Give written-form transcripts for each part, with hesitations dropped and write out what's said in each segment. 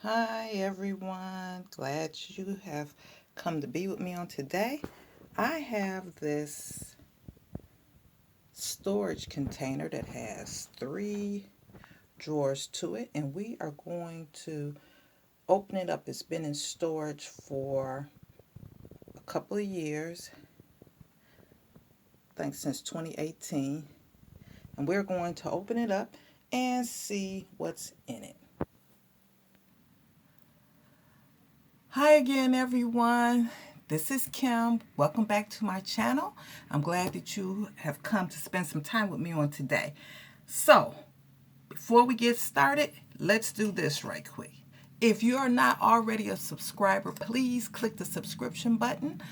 Hi everyone, glad you have come to be with me on today. I have this storage container that has 3 drawers to it, and we are going to open it up. It's been in storage for a couple of years, I think since 2018, and we're going to open it up and see what's in it. Hi again, everyone. This is Kim. Welcome back to my channel. I'm glad that you have come to spend some time with me on today. So, before we get started, let's do this right quick. If you are not already a subscriber, please click the subscription button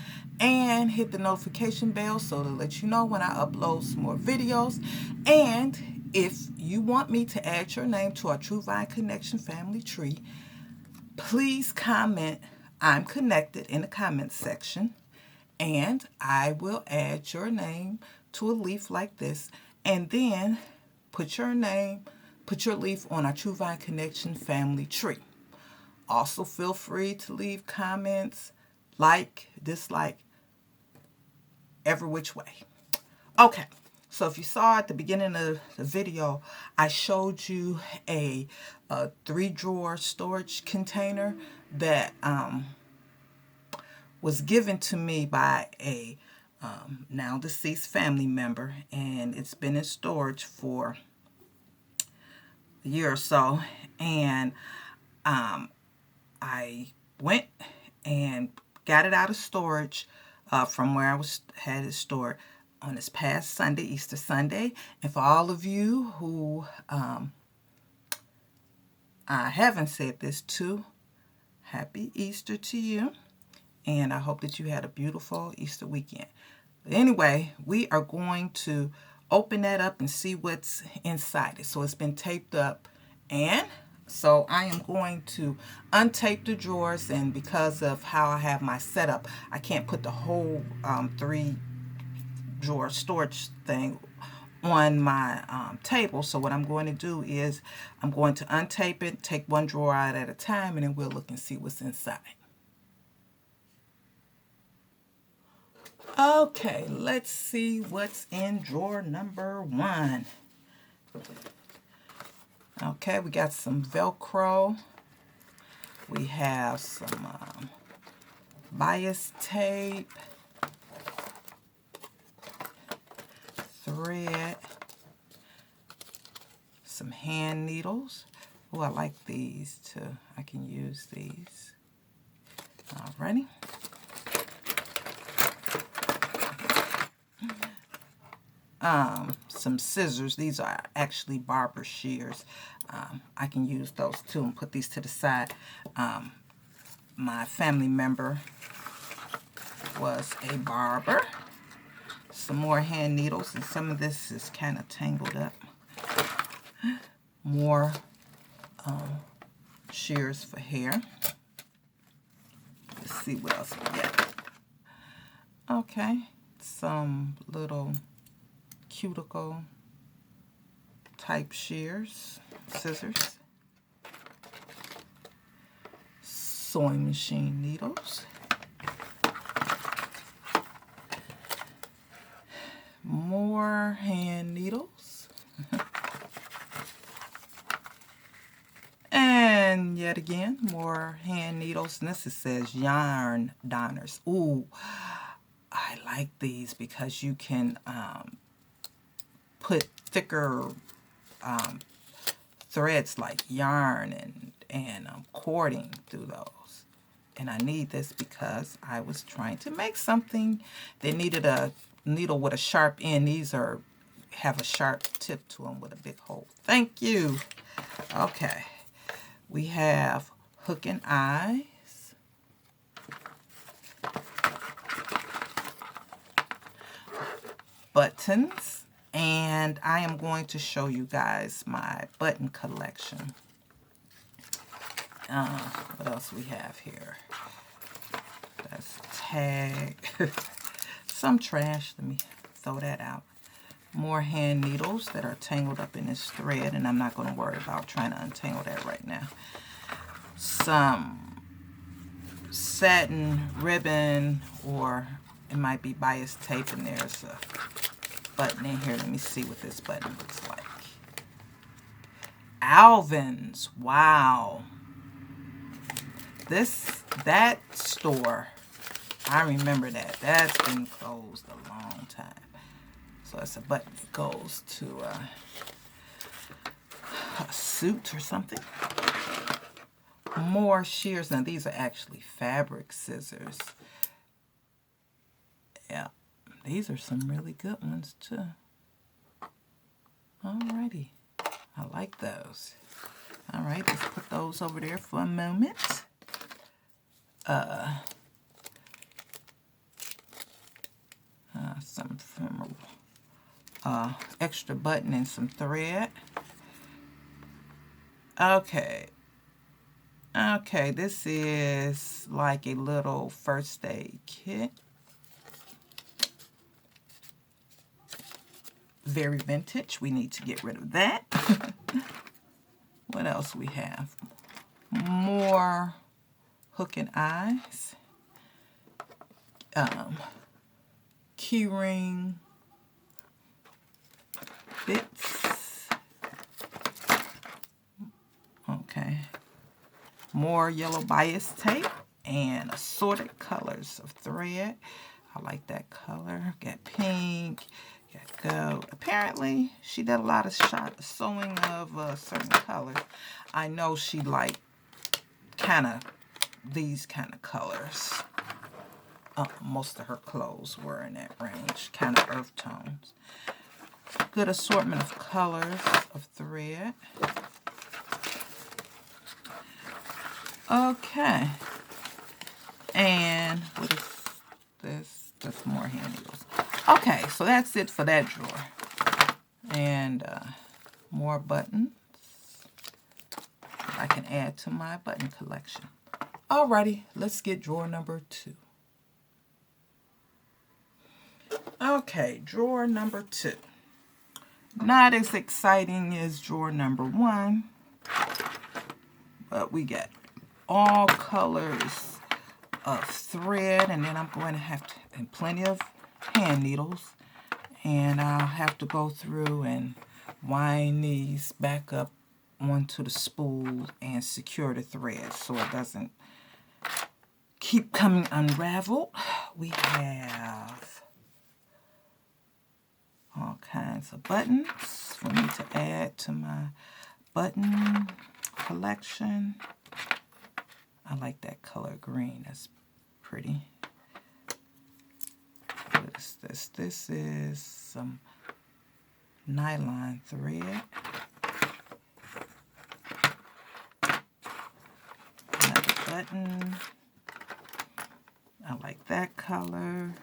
and hit the notification bell so to let you know when I upload some more videos. And if you want me to add your name to our True Vine Connection family tree, please comment "I'm connected" in the comments section, and I will add your name to a leaf like this, and then put your leaf on our True Vine Connection family tree. Also, feel free to leave comments, like, dislike, every which way. Okay, so if you saw at the beginning of the video, I showed you a 3-drawer storage container that was given to me by a now deceased family member, and it's been in storage for a year or so. And I went and got it out of storage from where had it stored on this past Sunday, Easter Sunday. And for all of you who I haven't said this to, happy Easter to you. And I hope that you had a beautiful Easter weekend. But anyway, we are going to open that up and see what's inside it. So it's been taped up, and so I am going to untape the drawers, and because of how I have my setup, I can't put the whole 3-drawer storage thing on my table. So what I'm going to do is I'm going to untape it, take one drawer out at a time, and then we'll look and see what's inside. Okay, let's see what's in drawer number 1. Okay, we got some Velcro. We have some bias tape, thread, some hand needles. Oh, I like these too. I can use these. Alrighty. Some scissors. These are actually barber shears. I can use those too and put these to the side. My family member was a barber. Some more hand needles, and some of this is kind of tangled up. More shears for hair. Let's see what else we got. Okay, some little cuticle type shears, scissors, sewing machine needles, more hand needles, and yet again more hand needles. And this says yarn darners. Ooh, I like these because you can put thicker threads like yarn and cording through those. And I need this because I was trying to make something that needed a needle with a sharp end. These have a sharp tip to them with a big hole. Thank you. Okay, we have hook and eyes, buttons, and I am going to show you guys my button collection. What else we have here? That's tag. Some trash. Let me throw that out. More hand needles that are tangled up in this thread, and I'm not going to worry about trying to untangle that right now. some satin ribbon, or it might be bias tape, and there's a button in here. Let me see what this button looks like. Alvin's. Wow. That store, I remember that. That's been closed a long time. So it's a button that goes to a suit or something. More shears. Now these are actually fabric scissors. Yeah, these are some really good ones too. Alrighty, I like those. All right, let's put those over there for a moment. Some extra button and some thread. Okay, this is like a little first aid kit. Very vintage. We need to get rid of that. What else we have? More hook and eyes. Key ring bits. Okay. More yellow bias tape and assorted colors of thread. I like that color. Got pink, got gold. Apparently, she did a lot of sewing of certain colors. I know she liked these kind of colors. Most of her clothes were in that range, kind of earth tones. Good assortment of colors of thread. Okay. And what is this? Just more hand needles. Okay, so that's it for that drawer. And more buttons I can add to my button collection. Alrighty, let's get drawer number 2. Okay, drawer number 2. Not as exciting as drawer number 1, but we got all colors of thread, and then I'm going to have to, and plenty of hand needles, and I'll have to go through and wind these back up onto the spool and secure the thread so it doesn't keep coming unraveled. We have all kinds of buttons for me to add to my button collection. I like that color green. That's pretty. What is this? This is some nylon thread. Another button. I like that color.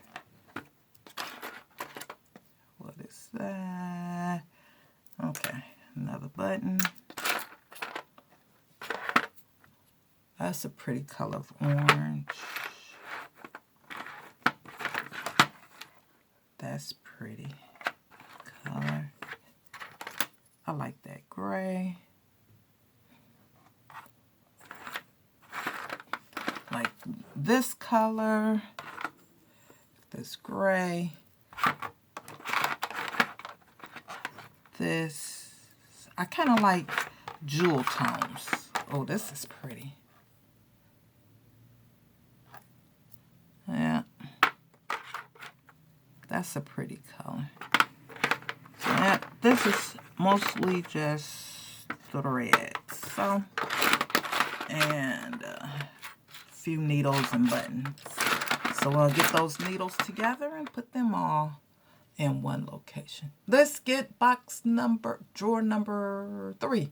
What is that? Okay, another button. That's a pretty color of orange. That's pretty color. I like that gray. Like this color, this gray, this. I kind of like jewel tones. Oh, this is pretty. Yeah, that's a pretty color. This is mostly just thread. So, and a few needles and buttons. So I'll get those needles together and put them all in one location. Let's get drawer number 3.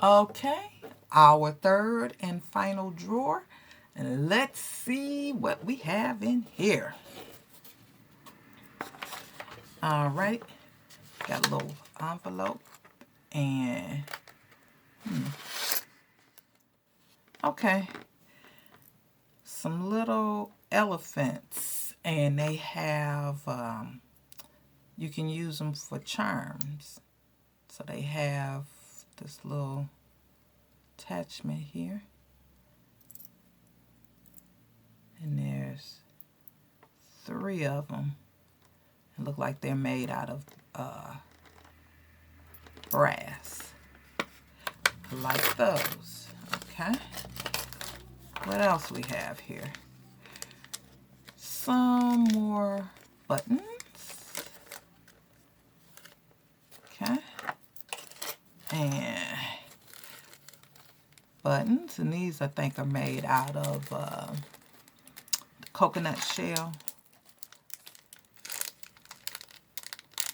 Okay, our third and final drawer. And let's see what we have in here. All right, got a little envelope and okay, some little elephants, and they have you can use them for charms. So they have this little attachment here. And there's 3 of them. It look like they're made out of brass. I like those. Okay. What else we have here? Some more buttons. Okay. And buttons. And these I think are made out of coconut shell.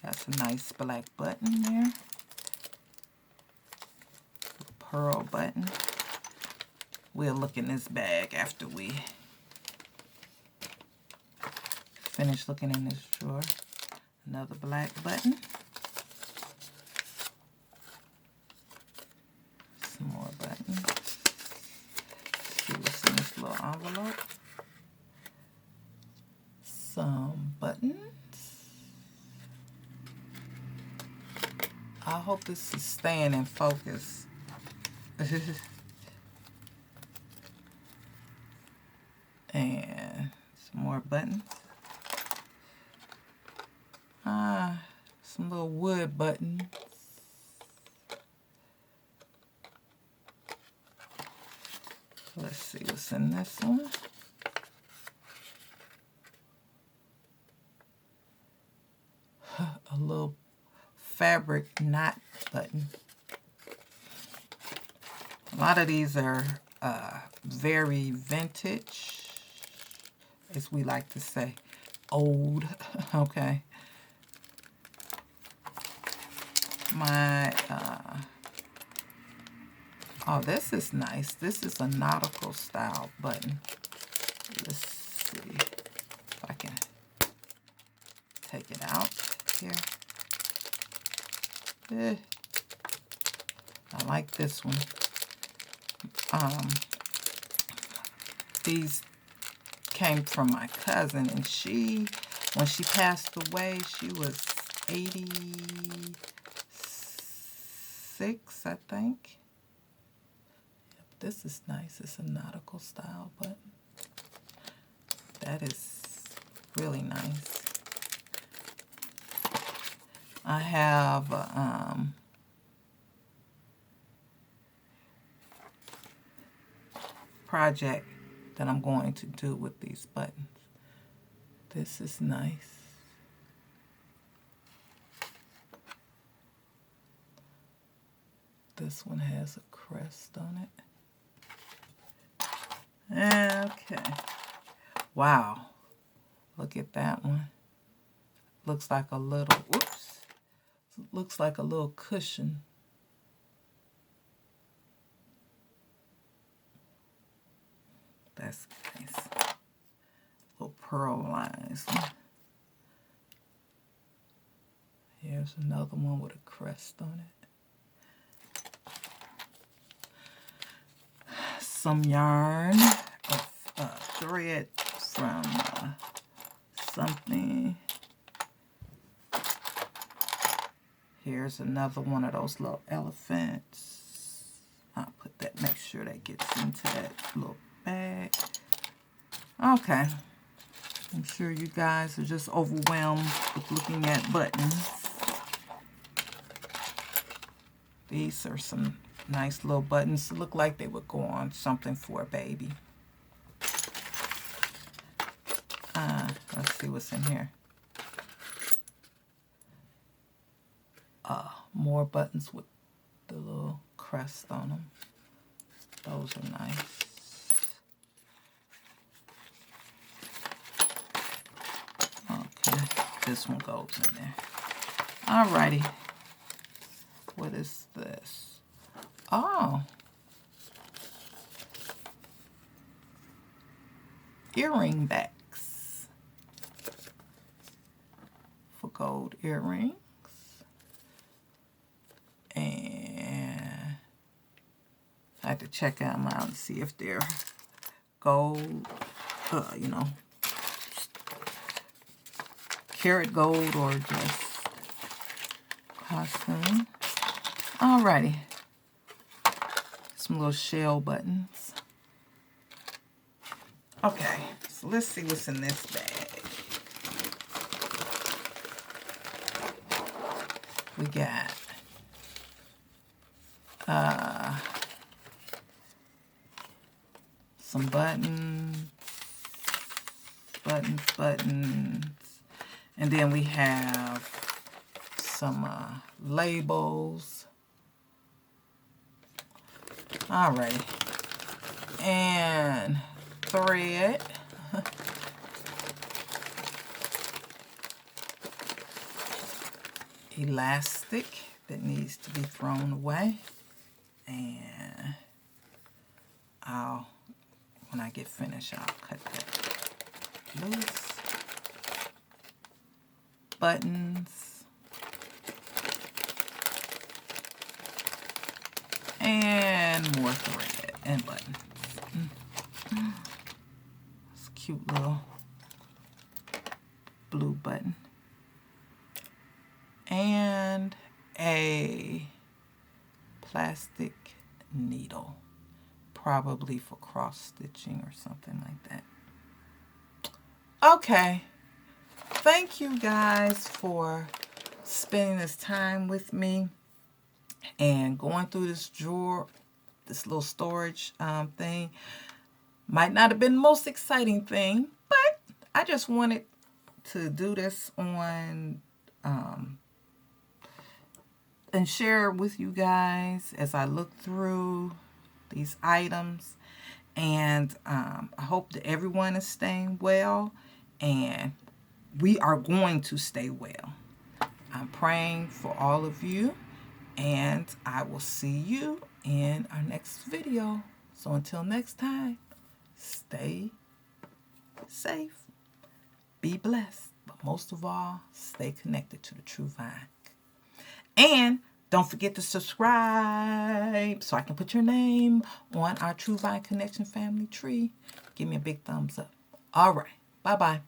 That's a nice black button there. Pearl button. We'll look in this bag after we finish looking in this drawer. Another black button. Some more buttons. Let's see what's in this little envelope. Some buttons. I hope this is staying in focus. And some more buttons. Some little wood buttons. Let's see what's in this one. A little fabric knot button. A lot of these are very vintage, as we like to say, old. Okay. Oh, this is nice. This is a nautical style button. Let's see if I can take it out here. I like this one. These came from my cousin, and when she passed away, she was 86, I think. Yep, this is nice. It's a nautical style button. That is really nice. I have project that I'm going to do with these buttons. This is nice. This one has a crest on it. Okay. Wow. Look at that one. Looks like a little, whoops. Looks like a little cushion. That's nice. Little pearl lines. Here's another one with a crest on it. Some yarn of thread from something. Here's another one of those little elephants. I'll put that, make sure that gets into that little bag. Okay. I'm sure you guys are just overwhelmed with looking at buttons. These are some nice little buttons. Look like they would go on something for a baby. Let's see what's in here. More buttons with the little crest on them. Those are nice. Okay, this one goes in there. Alrighty. What is this? Oh. Earring backs. For gold earrings. And I have to check them out and see if they're gold, you know, karat gold or just costume. Alrighty. Some little shell buttons. Okay, so let's see what's in this bag. We got some buttons, and then we have some labels. All right, and thread. Elastic that needs to be thrown away, and when I get finished, I'll cut that loose. Buttons, and more thread and buttons. It's a cute little blue button. And a plastic needle, probably for cross stitching or something like that. Okay, thank you guys for spending this time with me and going through this drawer, this little storage thing. Might not have been the most exciting thing, but I just wanted to do this on and share with you guys as I look through these items. And I hope that everyone is staying well, and we are going to stay well. I'm praying for all of you, and I will see you in our next video. So until next time, stay safe, be blessed, but most of all, stay connected to the True Vine. And don't forget to subscribe so I can put your name on our True Vine Connection family tree. Give me a big thumbs up. All right. Bye-bye.